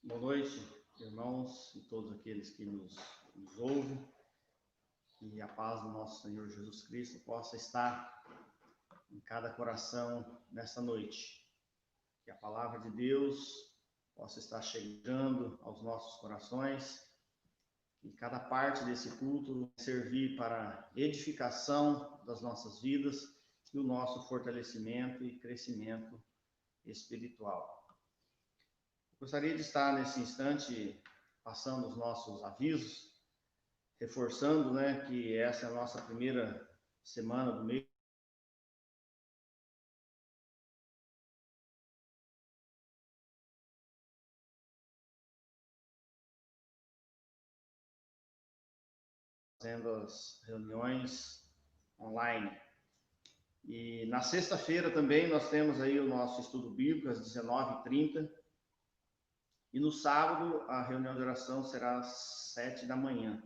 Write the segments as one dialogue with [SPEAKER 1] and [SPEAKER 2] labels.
[SPEAKER 1] Boa noite, irmãos e todos aqueles que nos ouvem. Que a paz do nosso Senhor Jesus Cristo possa estar em cada coração nesta noite. Que a palavra de Deus possa estar chegando aos nossos corações. Que cada parte desse culto servir para edificação das nossas vidas e o nosso fortalecimento e crescimento espiritual. Gostaria de estar nesse instante passando os nossos avisos, reforçando, que essa é a nossa primeira semana do mês. Fazendo as reuniões online. E na sexta-feira também nós temos aí o nosso estudo bíblico às 19h30. E no sábado a reunião de oração será às 7 da manhã.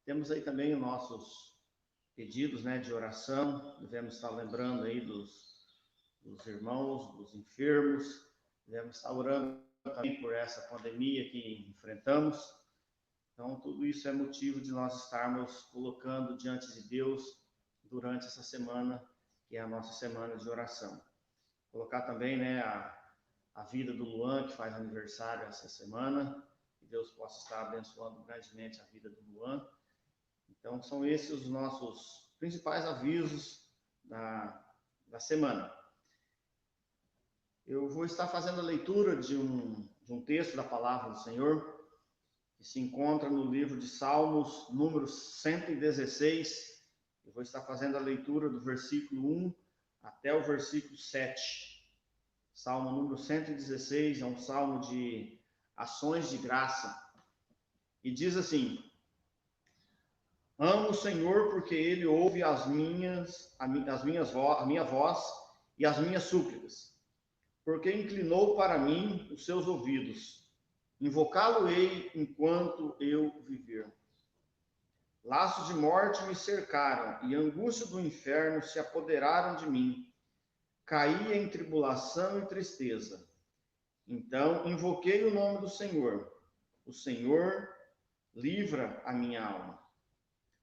[SPEAKER 1] Temos aí também os nossos pedidos, de oração. Devemos estar lembrando aí dos irmãos, dos enfermos. Devemos estar orando também por essa pandemia que enfrentamos. Então, tudo isso é motivo de nós estarmos colocando diante de Deus durante essa semana, que é a nossa semana de oração. Colocar também, a vida do Luan, que faz aniversário essa semana. Que Deus possa estar abençoando grandemente a vida do Luan. Então, são esses os nossos principais avisos da semana. Eu vou estar fazendo a leitura de um texto da Palavra do Senhor, que se encontra no livro de Salmos, número 116. Eu vou estar fazendo a leitura do versículo 1 até o versículo 7. Salmo número 116 é um salmo de ações de graça. E diz assim: Amo o Senhor porque Ele ouve a minha voz e as minhas súplicas, porque inclinou para mim os seus ouvidos. Invocá-lo-ei enquanto eu viver. Laços de morte me cercaram e a angústia do inferno se apoderaram de mim. Caí em tribulação e tristeza. Então invoquei o nome do Senhor. O Senhor livra a minha alma.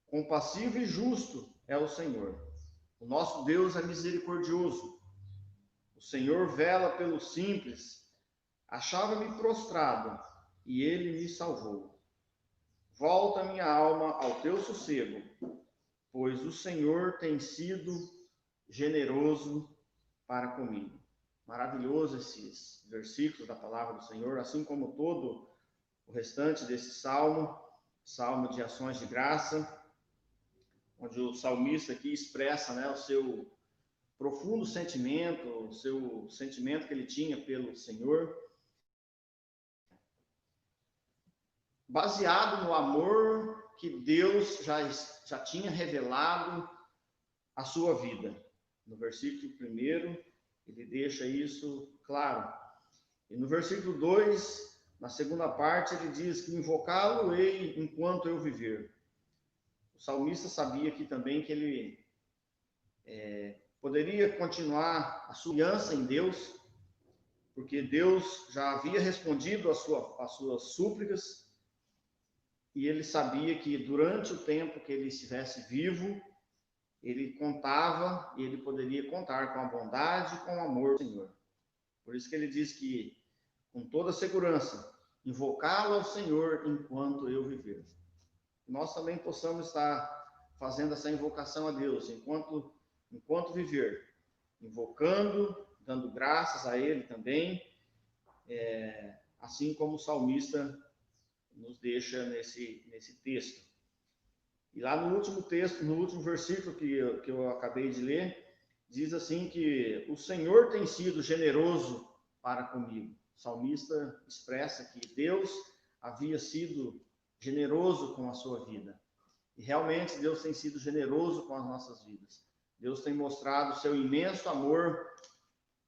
[SPEAKER 1] Compassivo e justo é o Senhor. O nosso Deus é misericordioso. O Senhor vela pelos simples. Achava-me prostrado e ele me salvou. Volta minha alma ao teu sossego, pois o Senhor tem sido generoso para comigo. Maravilhoso esses versículos da palavra do Senhor, assim como todo o restante desse salmo de ações de graça, onde o salmista aqui expressa, o seu profundo sentimento, o seu sentimento que ele tinha pelo Senhor, baseado no amor que Deus já tinha revelado à sua vida. No versículo 1, ele deixa isso claro. E no versículo 2, na segunda parte, ele diz que invocá-lo-ei enquanto eu viver. O salmista sabia aqui também que ele poderia continuar a sua aliança em Deus, porque Deus já havia respondido às suas súplicas, e ele sabia que durante o tempo que ele estivesse vivo, ele contava e ele poderia contar com a bondade e com o amor do Senhor. Por isso que ele diz que, com toda segurança, invocá-lo ao Senhor enquanto eu viver. Nós também possamos estar fazendo essa invocação a Deus enquanto viver, invocando, dando graças a Ele também, assim como o salmista nos deixa nesse texto. E lá no último texto, no último versículo que eu acabei de ler, diz assim que o Senhor tem sido generoso para comigo. O salmista expressa que Deus havia sido generoso com a sua vida. E realmente Deus tem sido generoso com as nossas vidas. Deus tem mostrado o seu imenso amor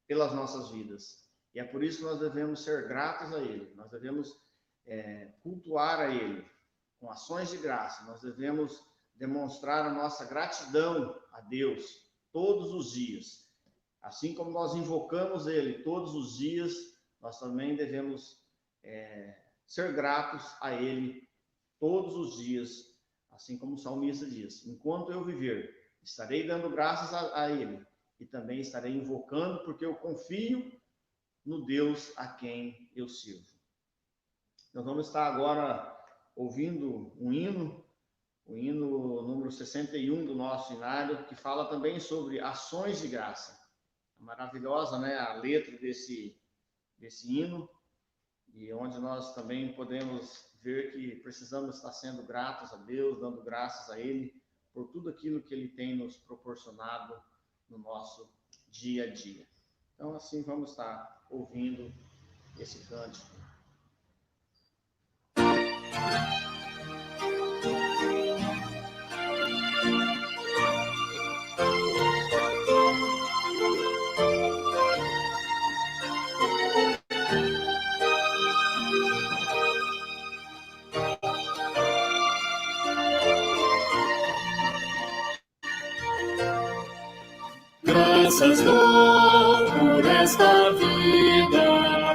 [SPEAKER 1] pelas nossas vidas. E é por isso que nós devemos ser gratos a Ele. Nós devemos cultuar a Ele com ações de graça. Nós devemos demonstrar a nossa gratidão a Deus todos os dias. Assim como nós invocamos Ele todos os dias, nós também devemos ser gratos a Ele todos os dias, assim como o salmista diz: enquanto eu viver, estarei dando graças a Ele e também estarei invocando, porque eu confio no Deus a quem eu sirvo. Nós vamos estar agora ouvindo um hino, o hino número 61 do nosso hinário, que fala também sobre ações de graça. Maravilhosa, né, a letra desse hino, e onde nós também podemos ver que precisamos estar sendo gratos a Deus, dando graças a Ele por tudo aquilo que Ele tem nos proporcionado no nosso dia a dia. Então, assim, vamos estar ouvindo esse cântico.
[SPEAKER 2] Graças dou por esta vida,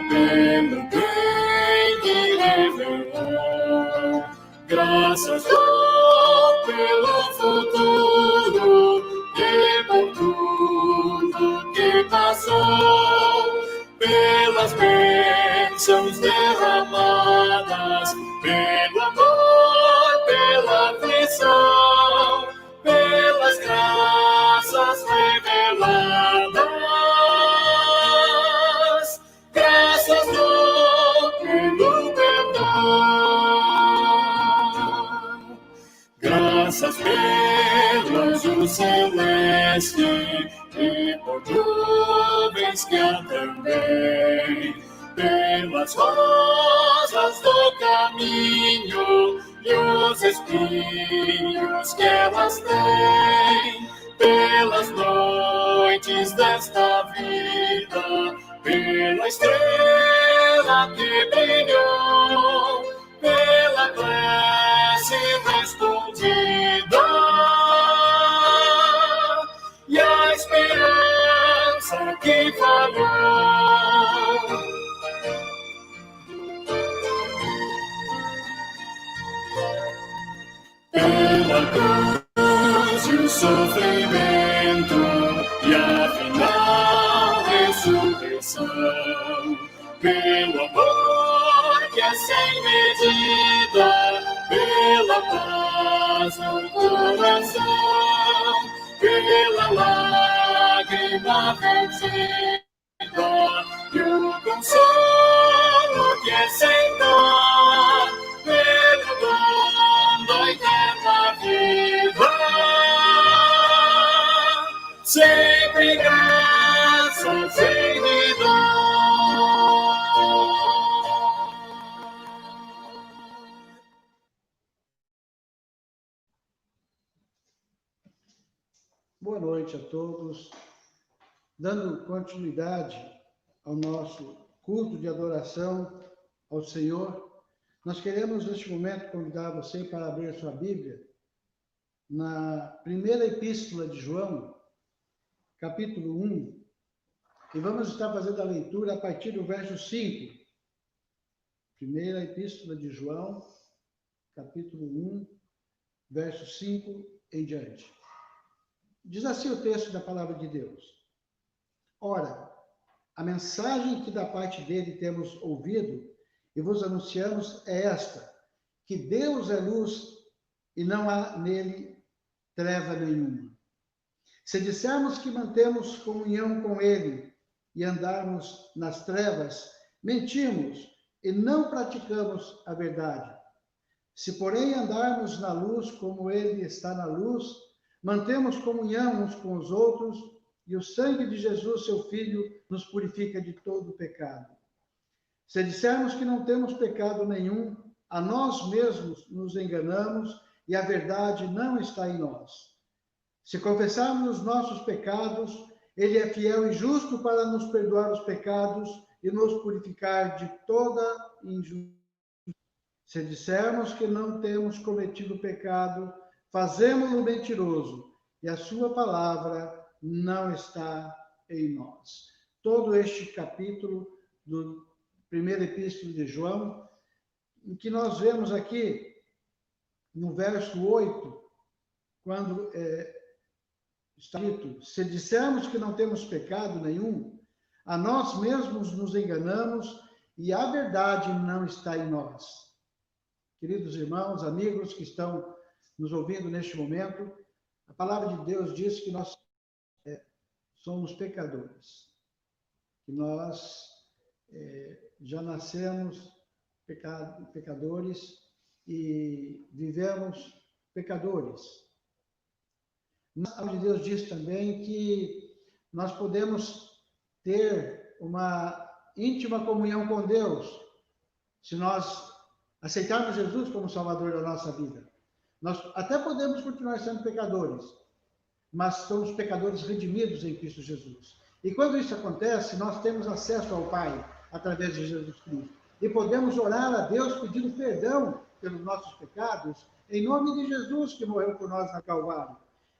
[SPEAKER 2] pelo bem que revelou. Graças dou pelo futuro e por tudo que passou, pelas bênçãos derramadas, pelo amor, pela aflição, pelas graças reveladas, graças dou pelo perdão, graças pelo anjo celeste e por nuvens que há também, pelas rosas do caminho e os espinhos que elas têm, pelas noites desta vida, pela estrela que brilhou, pela prece respondida e a esperança que falhou. Pela cruz e o sofrimento e a final ressurreição, pelo amor que é sem medida, pela paz no coração, pela lágrima vertida e o consolo que é sem dó, pelo dom da eterna vida, sempre graças em dom.
[SPEAKER 3] Boa noite a todos. Dando continuidade ao nosso culto de adoração ao Senhor, nós queremos neste momento convidar você para abrir sua Bíblia na primeira epístola de João, capítulo 1, e vamos estar fazendo a leitura a partir do verso 5. Primeira epístola de João, capítulo 1, verso 5 em diante. Diz assim o texto da palavra de Deus: Ora, a mensagem que da parte dele temos ouvido e vos anunciamos é esta, que Deus é luz e não há nele treva nenhuma. Se dissermos que mantemos comunhão com ele e andarmos nas trevas, mentimos e não praticamos a verdade. Se, porém, andarmos na luz como ele está na luz, mantemos comunhão uns com os outros, e o sangue de Jesus, seu Filho, nos purifica de todo pecado. Se dissermos que não temos pecado nenhum, a nós mesmos nos enganamos e a verdade não está em nós. Se confessarmos os nossos pecados, ele é fiel e justo para nos perdoar os pecados e nos purificar de toda injustiça. Se dissermos que não temos cometido pecado, fazemo-lo mentiroso, e a sua palavra não está em nós. Todo este capítulo do primeira epístola de João, em que nós vemos aqui, no verso 8, quando está dito: se dissermos que não temos pecado nenhum, a nós mesmos nos enganamos e a verdade não está em nós. Queridos irmãos, amigos que estão nos ouvindo neste momento, a palavra de Deus diz que nós somos pecadores, que nós já nascemos pecadores e vivemos pecadores. A palavra de Deus diz também que nós podemos ter uma íntima comunhão com Deus se nós aceitarmos Jesus como Salvador da nossa vida. Nós até podemos continuar sendo pecadores, mas somos pecadores redimidos em Cristo Jesus. E quando isso acontece, nós temos acesso ao Pai através de Jesus Cristo. E podemos orar a Deus pedindo perdão pelos nossos pecados, em nome de Jesus que morreu por nós na Calvário.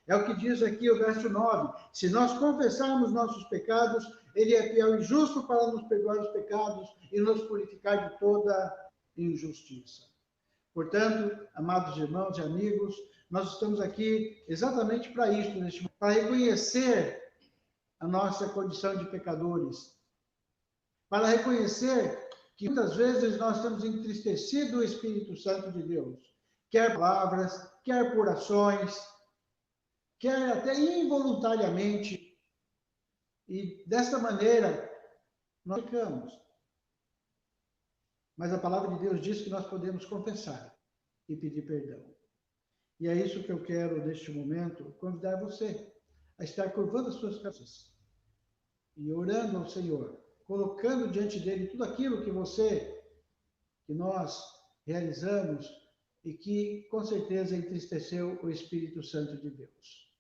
[SPEAKER 3] É o que diz aqui o verso 9. Se nós confessarmos nossos pecados, Ele é fiel e justo para nos perdoar os pecados e nos purificar de toda injustiça. Portanto, amados irmãos e amigos, nós estamos aqui exatamente para isso, para reconhecer a nossa condição de pecadores, para reconhecer que muitas vezes nós temos entristecido o Espírito Santo de Deus, quer palavras, quer por ações, quer até involuntariamente, e desta maneira nós pecamos. Mas a palavra de Deus diz que nós podemos confessar e pedir perdão. E é isso que eu quero, neste momento, convidar você a estar curvando as suas cabeças e orando ao Senhor, colocando diante dele tudo aquilo que nós realizamos e que, com certeza, entristeceu o Espírito Santo de Deus.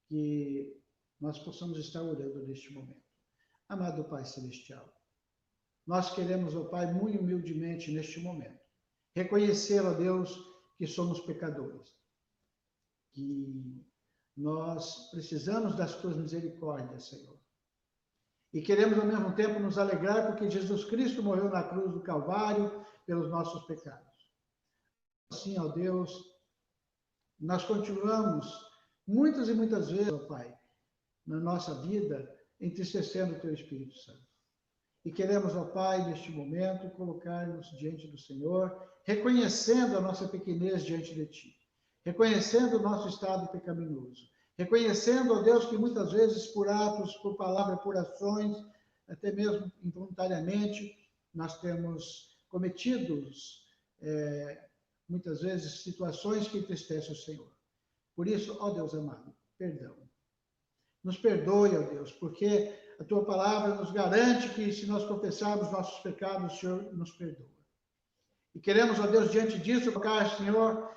[SPEAKER 3] Que nós possamos estar orando neste momento. Amado Pai Celestial, nós queremos, ó Pai, muito humildemente neste momento, reconhecer, ó Deus, que somos pecadores, que nós precisamos das tuas misericórdias, Senhor. E queremos, ao mesmo tempo, nos alegrar porque Jesus Cristo morreu na cruz do Calvário pelos nossos pecados. Assim, ó Deus, nós continuamos muitas e muitas vezes, ó Pai, na nossa vida, entristecendo o Teu Espírito Santo. E queremos, ó Pai, neste momento, colocar-nos diante do Senhor, reconhecendo a nossa pequenez diante de Ti, reconhecendo o nosso estado pecaminoso, reconhecendo, ó Deus, que muitas vezes por atos, por palavras, por ações, até mesmo involuntariamente, nós temos cometido, muitas vezes, situações que entristecem o Senhor. Por isso, ó Deus amado, perdão. Nos perdoe, ó Deus, porque a Tua palavra nos garante que se nós confessarmos nossos pecados, o Senhor nos perdoa. E queremos, ó Deus, diante disso, colocar, Senhor,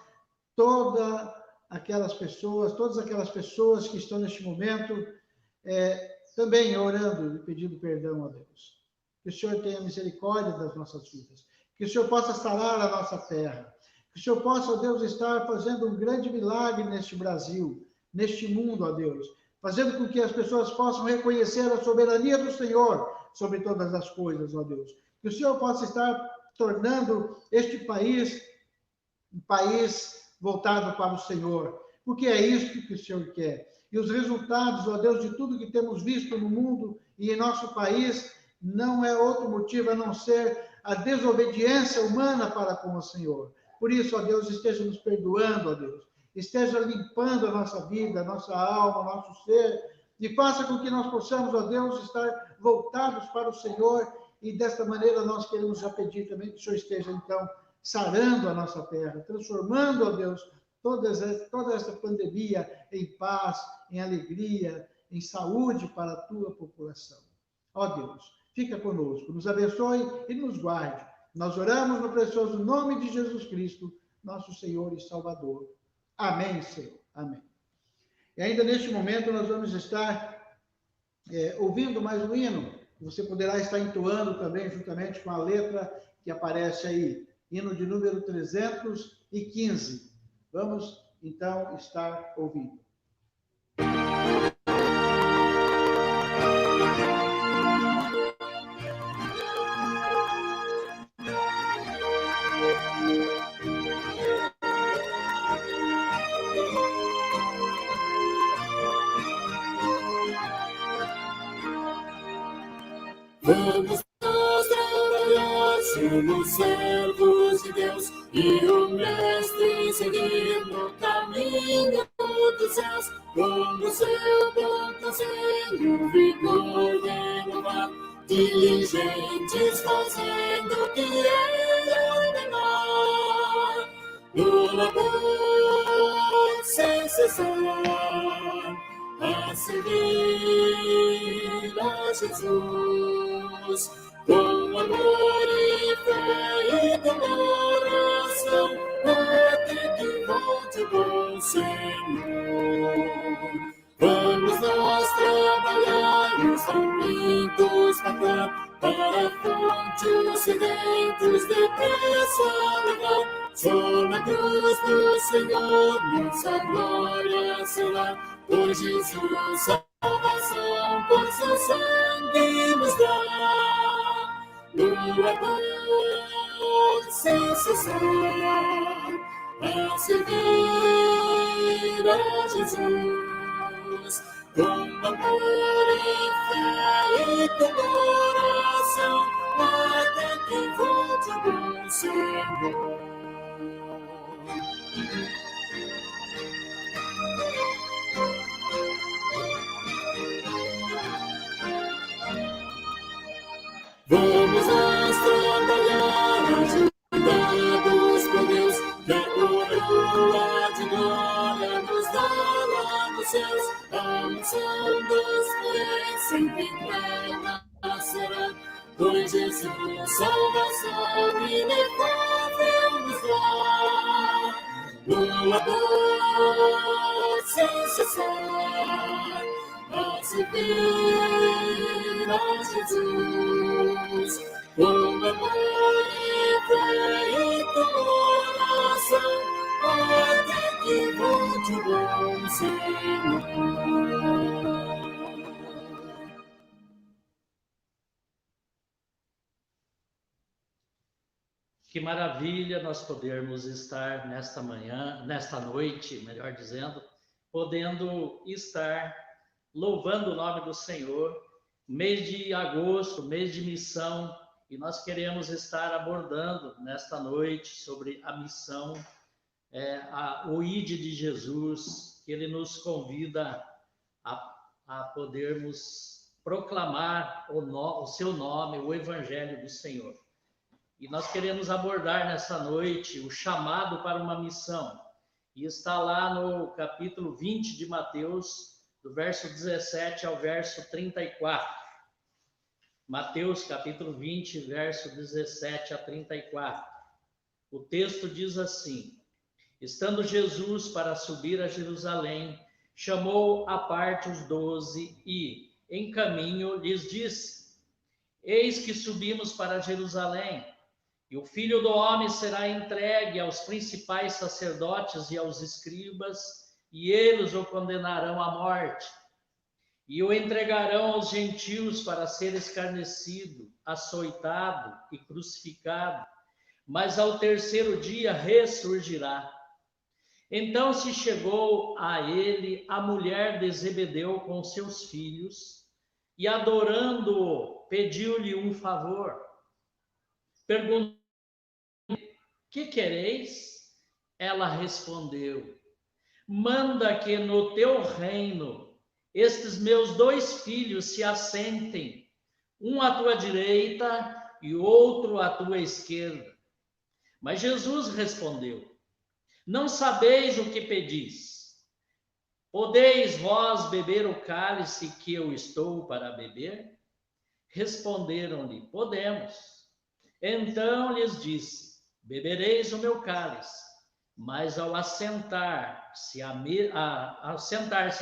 [SPEAKER 3] todas aquelas pessoas que estão neste momento também orando e pedindo perdão a Deus. Que o Senhor tenha misericórdia das nossas vidas. Que o Senhor possa sarar a nossa terra. Que o Senhor possa, ó Deus, estar fazendo um grande milagre neste Brasil, neste mundo, ó Deus. Fazendo com que as pessoas possam reconhecer a soberania do Senhor sobre todas as coisas, ó Deus. Que o Senhor possa estar tornando este país um país voltado para o Senhor, porque é isso que o Senhor quer. E os resultados, ó Deus, de tudo que temos visto no mundo e em nosso país, não é outro motivo a não ser a desobediência humana para com o Senhor. Por isso, ó Deus, esteja nos perdoando, ó Deus. Esteja limpando a nossa vida, a nossa alma, o nosso ser, e faça com que nós possamos, ó Deus, estar voltados para o Senhor, e desta maneira nós queremos já pedir também que o Senhor esteja, então, sarando a nossa terra, transformando, ó Deus, toda essa pandemia em paz, em alegria, em saúde para a Tua população. Ó Deus, fica conosco, nos abençoe e nos guarde. Nós oramos no precioso nome de Jesus Cristo, nosso Senhor e Salvador. Amém, Senhor. Amém. E ainda neste momento nós vamos estar ouvindo mais um hino. Você poderá estar entoando também juntamente com a letra que aparece aí. Hino de número 315. Vamos, então, estar ouvindo.
[SPEAKER 2] Vamos nós trabalhar, somos servos de Deus, e o Mestre seguir no caminho dos céus. Com o seu bom conselho, vigor renovar, diligentes fazendo o que ele ordenar. No labor sem cessar, a servir a Jesus, com amor e fé e oração, até que volte o bom Senhor. Vamos nós trabalhar, os famintos matar, para a fonte os sedentos depressa levar. Só na cruz do Senhor nossa glória será, por Jesus salvação, por seu sangue nos dá. No amor sem cessar, a servir a Jesus, com amor e fé e com oração, até que volte o bom Senhor. Vamos nós trabalhar, ajudados por Deus, que a coroa de glória nos dá lá nos céus. A unção dos fiéis sempre renascerá, pois Jesus salvação inefável nos dá. No labor sem cessar, a servir a Jesus, com amor e fé e com oração, até que volte o bom Senhor.
[SPEAKER 4] Que maravilha nós podermos estar nesta manhã, nesta noite, melhor dizendo, podendo estar louvando o nome do Senhor, mês de agosto, mês de missão, e nós queremos estar abordando nesta noite sobre a missão, o Ide de Jesus, que Ele nos convida a podermos proclamar o seu nome, o Evangelho do Senhor. E nós queremos abordar nessa noite o chamado para uma missão, e está lá no capítulo 20 de Mateus, do verso 17 ao verso 34. Mateus, capítulo 20, verso 17 a 34. O texto diz assim: Estando Jesus para subir a Jerusalém, chamou à parte os 12 e, em caminho, lhes disse: Eis que subimos para Jerusalém, e o Filho do Homem será entregue aos principais sacerdotes e aos escribas, e eles o condenarão à morte, e o entregarão aos gentios para ser escarnecido, açoitado e crucificado, mas ao terceiro dia ressurgirá. Então se chegou a ele a mulher de Zebedeu com seus filhos, e adorando-o, pediu-lhe um favor. Perguntou: que quereis? Ela respondeu: manda que no teu reino estes meus 2 filhos se assentem, um à tua direita e outro à tua esquerda. Mas Jesus respondeu: não sabeis o que pedis. Podeis vós beber o cálice que eu estou para beber? Responderam-lhe: podemos. Então lhes disse: bebereis o meu cálice, mas ao assentar-se à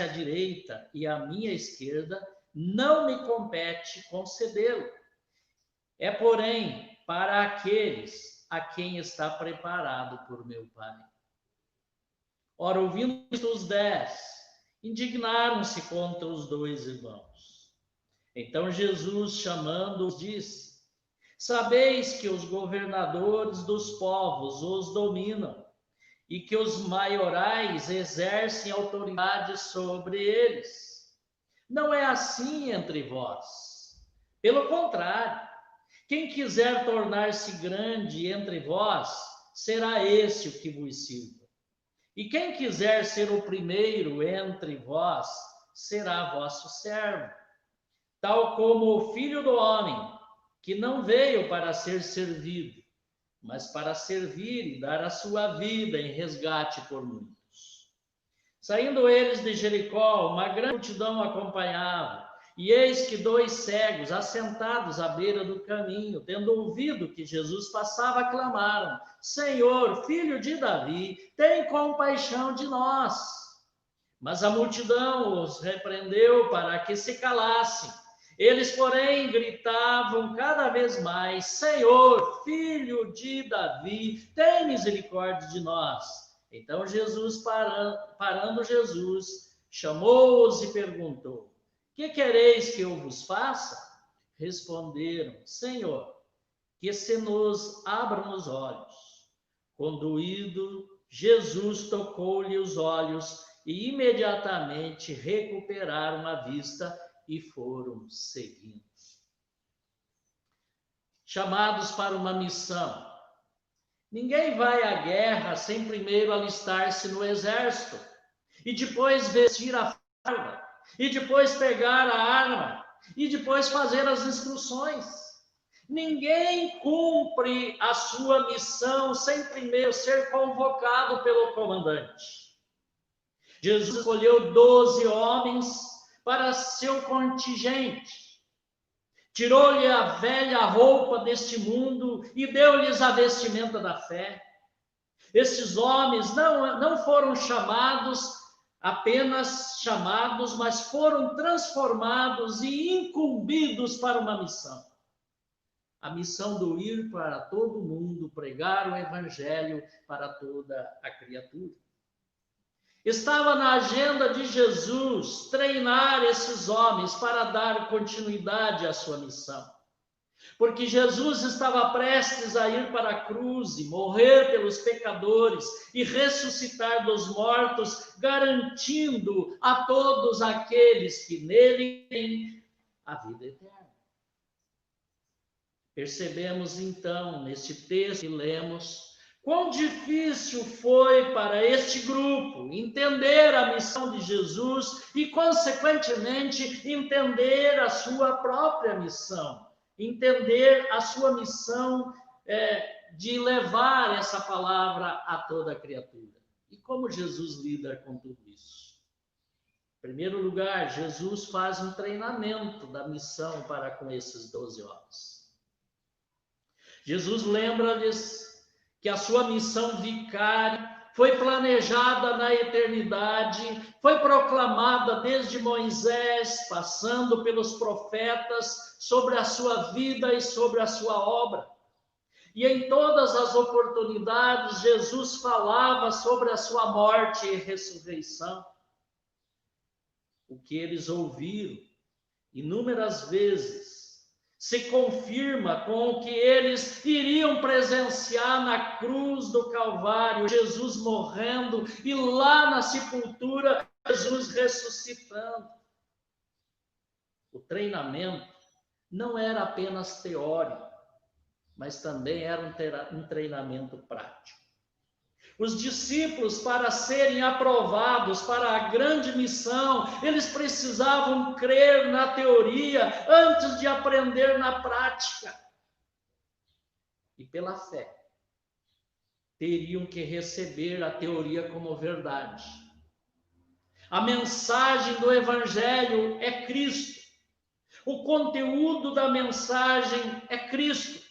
[SPEAKER 4] direita e à minha esquerda, não me compete concedê-lo. É, porém, para aqueles a quem está preparado por meu Pai. Ora, ouvindo os 10, indignaram-se contra os 2 irmãos. Então Jesus, chamando-os, disse: sabeis que os governadores dos povos os dominam, e que os maiorais exercem autoridade sobre eles. Não é assim entre vós. Pelo contrário, quem quiser tornar-se grande entre vós, será esse o que vos sirva. E quem quiser ser o primeiro entre vós, será vosso servo. Tal como o Filho do Homem, que não veio para ser servido, mas para servir e dar a sua vida em resgate por muitos. Saindo eles de Jericó, uma grande multidão acompanhava, e eis que 2 cegos, assentados à beira do caminho, tendo ouvido que Jesus passava, clamaram: Senhor, filho de Davi, tem compaixão de nós. Mas a multidão os repreendeu para que se calassem. Eles, porém, gritavam cada vez mais: Senhor, filho de Davi, tem misericórdia de nós. Então Jesus, parando Jesus, chamou-os e perguntou: Que quereis que eu vos faça? Responderam: Senhor, que se nos abram os olhos. Conduído, Jesus tocou-lhe os olhos e imediatamente recuperaram a vista e foram seguindo. Chamados para uma missão. Ninguém vai à guerra sem primeiro alistar-se no exército, e depois vestir a farda, e depois pegar a arma, e depois fazer as instruções. Ninguém cumpre a sua missão sem primeiro ser convocado pelo comandante. Jesus escolheu 12 homens para seu contingente. Tirou-lhe a velha roupa deste mundo e deu-lhes a vestimenta da fé. Esses homens não foram apenas chamados, mas foram transformados e incumbidos para uma missão. A missão do ir para todo mundo, pregar o evangelho para toda a criatura. Estava na agenda de Jesus treinar esses homens para dar continuidade à sua missão. Porque Jesus estava prestes a ir para a cruz e morrer pelos pecadores e ressuscitar dos mortos, garantindo a todos aqueles que nele têm a vida eterna. Percebemos então, neste texto que lemos, quão difícil foi para este grupo entender a missão de Jesus e, consequentemente, entender a sua própria missão. Entender a sua missão de levar essa palavra a toda a criatura. E como Jesus lida com tudo isso? Em primeiro lugar, Jesus faz um treinamento da missão para com esses 12 homens. Jesus lembra-lhes que a sua missão vicária foi planejada na eternidade, foi proclamada desde Moisés, passando pelos profetas, sobre a sua vida e sobre a sua obra. E em todas as oportunidades, Jesus falava sobre a sua morte e ressurreição. O que eles ouviram inúmeras vezes se confirma com o que eles iriam presenciar na cruz do Calvário, Jesus morrendo e lá na sepultura, Jesus ressuscitando. O treinamento não era apenas teórico, mas também era um treinamento prático. Os discípulos, para serem aprovados para a grande missão, eles precisavam crer na teoria antes de aprender na prática. E pela fé, teriam que receber a teoria como verdade. A mensagem do Evangelho é Cristo. O conteúdo da mensagem é Cristo.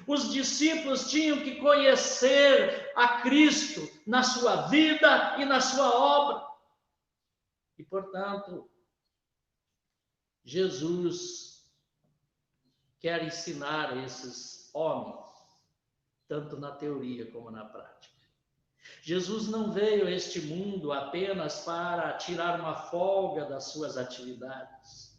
[SPEAKER 4] Os discípulos tinham que conhecer a Cristo na sua vida e na sua obra. E, portanto, Jesus quer ensinar a esses homens, tanto na teoria como na prática. Jesus não veio a este mundo apenas para tirar uma folga das suas atividades.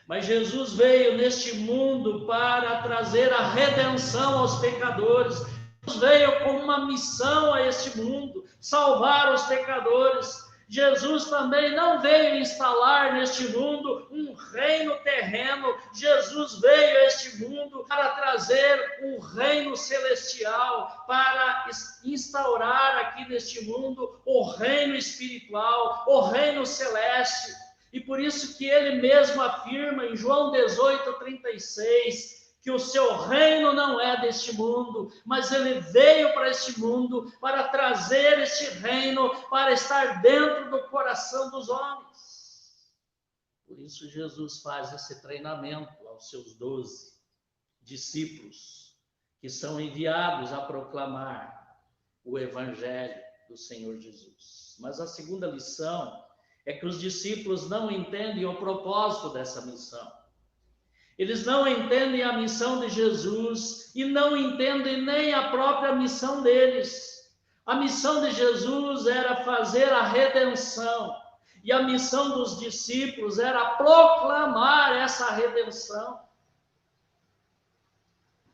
[SPEAKER 4] Mas Jesus veio neste mundo para trazer a redenção aos pecadores. Jesus veio com uma missão a este mundo, salvar os pecadores. Jesus também não veio instalar neste mundo um reino terreno. Jesus veio a este mundo para trazer um reino celestial, para instaurar aqui neste mundo o reino espiritual, o reino celeste. E por isso que ele mesmo afirma em João 18:36, que o seu reino não é deste mundo, mas ele veio para este mundo para trazer este reino, para estar dentro do coração dos homens. Por isso Jesus faz esse treinamento aos seus 12 discípulos, que são enviados a proclamar o evangelho do Senhor Jesus. Mas a segunda lição é que os discípulos não entendem o propósito dessa missão. Eles não entendem a missão de Jesus e não entendem nem a própria missão deles. A missão de Jesus era fazer a redenção, e a missão dos discípulos era proclamar essa redenção.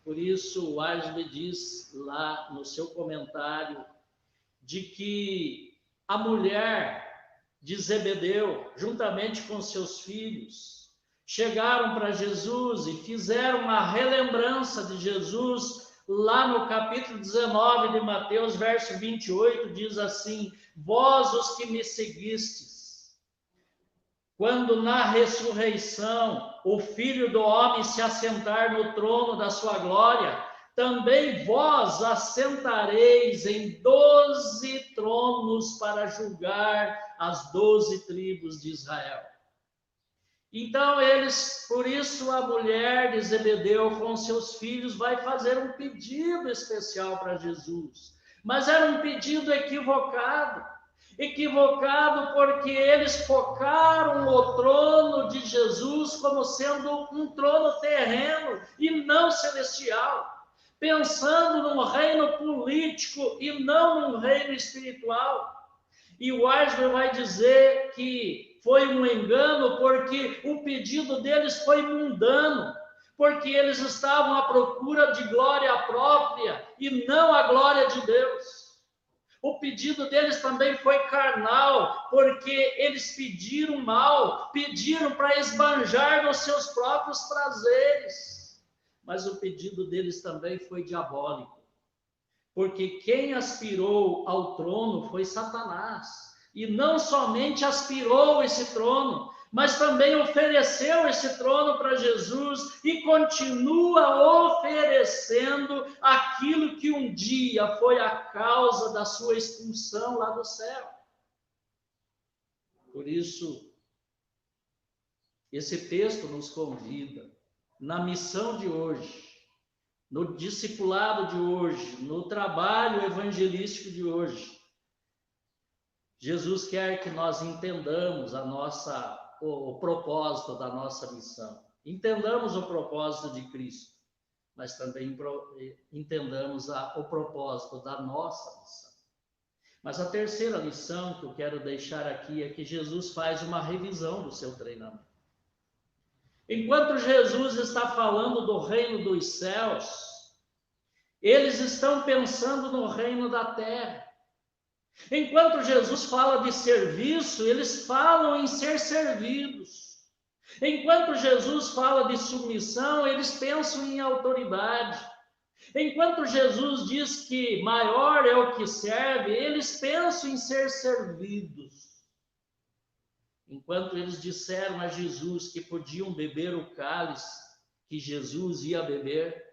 [SPEAKER 4] Por isso, o Wesley diz lá no seu comentário de que a mulher de Zebedeu, juntamente com seus filhos, chegaram para Jesus e fizeram uma relembrança de Jesus. Lá no capítulo 19 de Mateus, verso 28, diz assim: vós os que me seguistes, quando na ressurreição o Filho do Homem se assentar no trono da sua glória, também vós assentareis em 12 tronos para julgar as 12 tribos de Israel. Então por isso a mulher de Zebedeu com seus filhos vai fazer um pedido especial para Jesus. Mas era um pedido equivocado porque eles focaram o trono de Jesus como sendo um trono terreno e não celestial, pensando num reino político e não num reino espiritual. E o Wesley vai dizer que foi um engano, porque o pedido deles foi mundano, porque eles estavam à procura de glória própria e não a glória de Deus. O pedido deles também foi carnal, porque eles pediram mal, pediram para esbanjar nos seus próprios prazeres. Mas o pedido deles também foi diabólico, porque quem aspirou ao trono foi Satanás. E não somente aspirou esse trono, mas também ofereceu esse trono para Jesus e continua oferecendo aquilo que um dia foi a causa da sua expulsão lá do céu. Por isso, esse texto nos convida, na missão de hoje, no discipulado de hoje, no trabalho evangelístico de hoje, Jesus quer que nós entendamos o propósito da nossa missão. Entendamos o propósito de Cristo, mas também entendamos o propósito da nossa missão. Mas a terceira lição que eu quero deixar aqui é que Jesus faz uma revisão do seu treinamento. Enquanto Jesus está falando do reino dos céus, eles estão pensando no reino da terra. Enquanto Jesus fala de serviço, eles falam em ser servidos. Enquanto Jesus fala de submissão, eles pensam em autoridade. Enquanto Jesus diz que maior é o que serve, eles pensam em ser servidos. Enquanto eles disseram a Jesus que podiam beber o cálice que Jesus ia beber,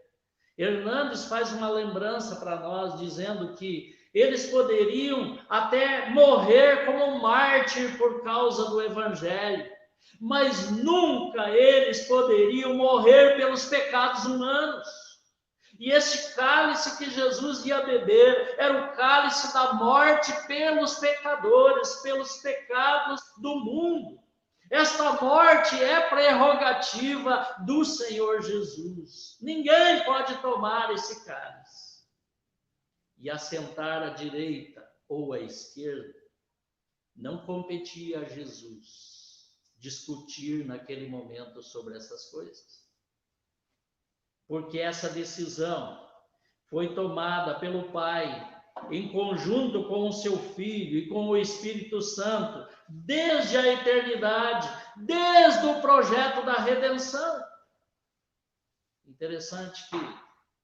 [SPEAKER 4] Hernandes faz uma lembrança para nós, dizendo que eles poderiam até morrer como mártir por causa do evangelho, mas nunca eles poderiam morrer pelos pecados humanos. E esse cálice que Jesus ia beber era o cálice da morte pelos pecadores, pelos pecados do mundo. Esta morte é prerrogativa do Senhor Jesus. Ninguém pode tomar esse cálice e assentar à direita ou à esquerda. Não competia a Jesus discutir naquele momento sobre essas coisas, porque essa decisão foi tomada pelo Pai em conjunto com o seu Filho e com o Espírito Santo, desde a eternidade, desde o projeto da redenção. Interessante que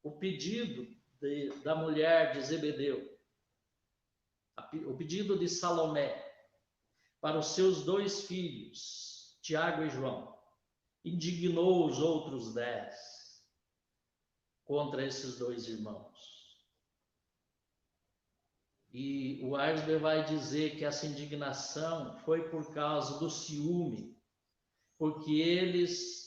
[SPEAKER 4] o pedido da mulher de Zebedeu, o pedido de Salomé para os seus 2 filhos, Tiago e João, indignou os outros 10 contra esses 2 irmãos. E o Arsber vai dizer que essa indignação foi por causa do ciúme, porque eles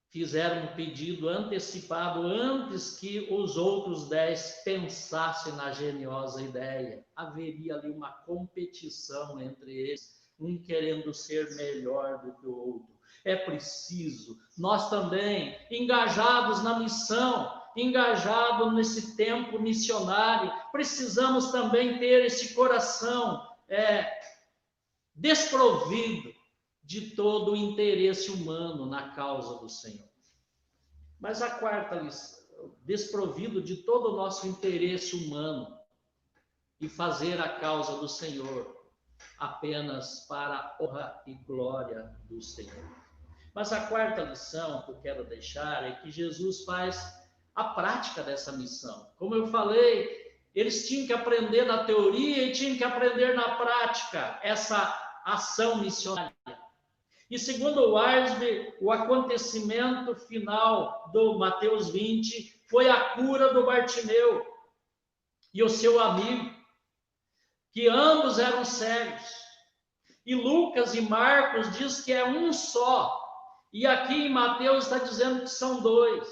[SPEAKER 4] fizeram um pedido antecipado antes que os outros 10 pensassem na geniosa ideia. Haveria ali uma competição entre eles, um querendo ser melhor do que o outro. É preciso, nós também, engajados na missão, engajados nesse tempo missionário, precisamos também ter esse coração desprovido de todo o interesse humano na causa do Senhor. Mas a quarta lição, desprovido de todo o nosso interesse humano e fazer a causa do Senhor apenas para a honra e glória do Senhor. Mas a quarta lição que eu quero deixar é que Jesus faz a prática dessa missão. Como eu falei, eles tinham que aprender na teoria e tinham que aprender na prática essa ação missionária. E segundo o Arsbe, o acontecimento final do Mateus 20 foi a cura do Bartimeu e o seu amigo, que ambos eram cegos. E Lucas e Marcos diz que é um só. E aqui em Mateus está dizendo que são 2.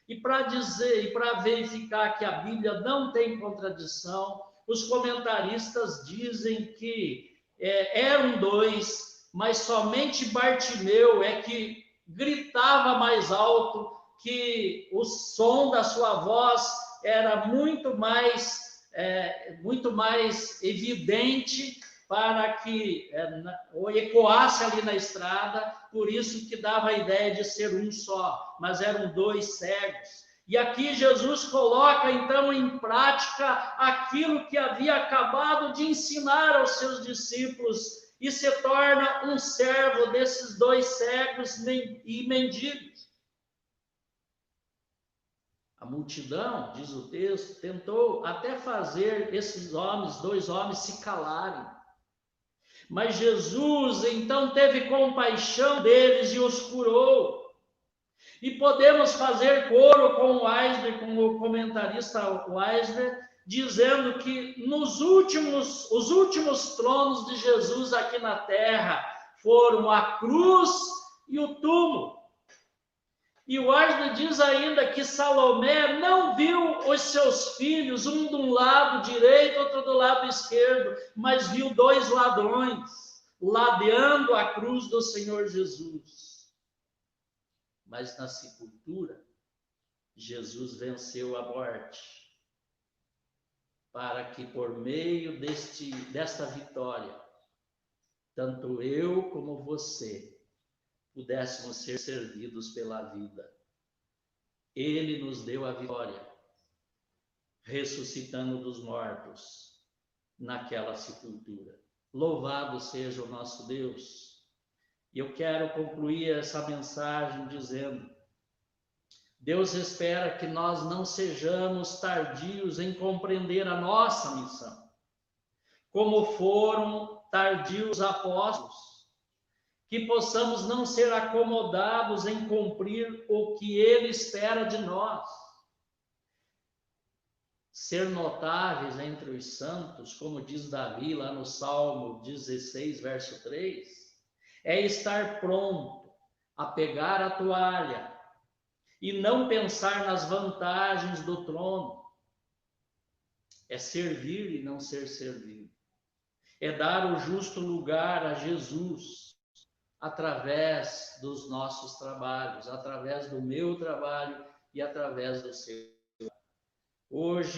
[SPEAKER 4] E para dizer e para verificar que a Bíblia não tem contradição, os comentaristas dizem que eram 2, mas somente Bartimeu é que gritava mais alto, que o som da sua voz era muito mais evidente para que ecoasse ali na estrada, por isso que dava a ideia de ser um só, mas eram 2 cegos. E aqui Jesus coloca então em prática aquilo que havia acabado de ensinar aos seus discípulos, e se torna um servo desses 2 cegos e mendigos. A multidão, diz o texto, tentou até fazer esses 2 homens se calarem. Mas Jesus então teve compaixão deles e os curou. E podemos fazer coro com o Arsbe, com o comentarista Arsbe, dizendo que os últimos tronos de Jesus aqui na terra foram a cruz e o túmulo. E o Arsbe diz ainda que Salomé não viu os seus filhos, um de um lado direito, outro do lado esquerdo, mas viu 2 ladrões ladeando a cruz do Senhor Jesus. Mas na sepultura, Jesus venceu a morte, para que por meio desta vitória, tanto eu como você pudéssemos ser servidos pela vida. Ele nos deu a vitória, ressuscitando dos mortos naquela sepultura. Louvado seja o nosso Deus. E eu quero concluir essa mensagem dizendo: Deus espera que nós não sejamos tardios em compreender a nossa missão, como foram tardios os apóstolos, que possamos não ser acomodados em cumprir o que Ele espera de nós. Ser notáveis entre os santos, como diz Davi lá no Salmo 16, verso 3, é estar pronto a pegar a toalha e não pensar nas vantagens do trono. É servir e não ser servido. É dar o justo lugar a Jesus através dos nossos trabalhos, através do meu trabalho e através do seu. Hoje